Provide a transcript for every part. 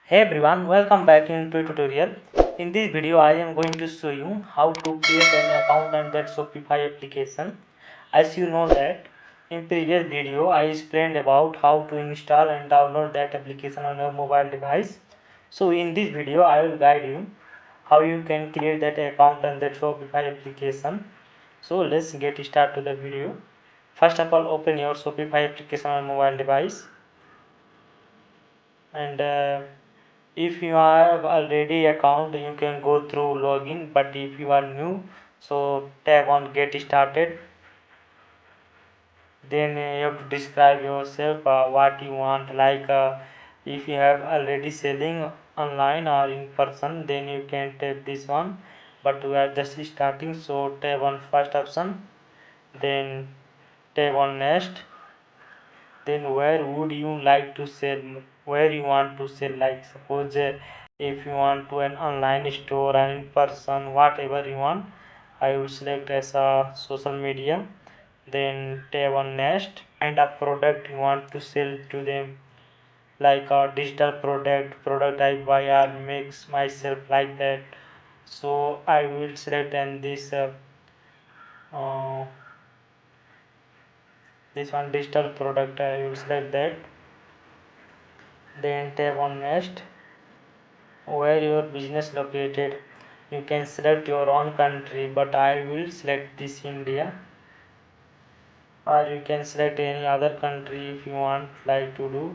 Hey everyone, welcome back into a tutorial. In this video, I am going to show you how to create an account on that Shopify application. As you know that in previous video, I explained about how to install and download that application on your mobile device. So in this video, I will guide you how you can create that account on that Shopify application. So let's get started to the video. First of all, open your Shopify application on mobile device and if you have already account you can go through login, but if you are new, so tap on get started. Then you have to describe yourself, what you want, like if you have already selling online or in person, then you can tap this one, but we are just starting, so tap on first option, then tap on next. Then where would you like to sell, where you want to sell, like suppose if you want to an online store and in person, whatever you want. I will select as a social media, then tap on next, and a product you want to sell to them, like a digital product I buy or makes myself, like that. So I will select and uh, this one digital product, I will select that, then tap on next. Where your business located, you can select your own country, but I will select this India, or you can select any other country if you want like to do.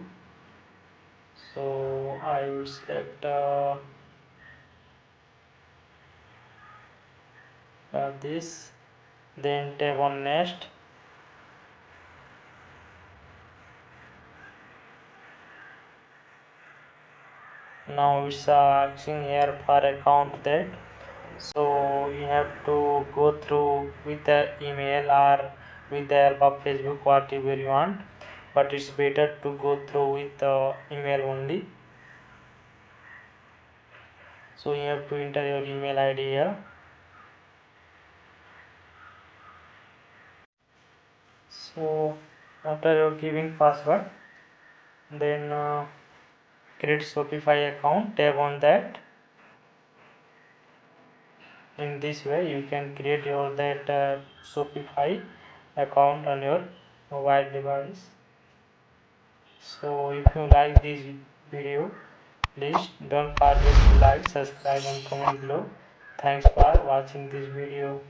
So I will select this, then tap on next. Now it's asking here for account that, so you have to go through with the email or with the help of Facebook, whatever you want, but it's better to go through with the email only. So you have to enter your email ID here. So after you're giving password, then create Shopify account, tap on that. In this way you can create your that Shopify account on your mobile device. So if you like this video, please don't forget to like, subscribe and comment below. Thanks for watching this video.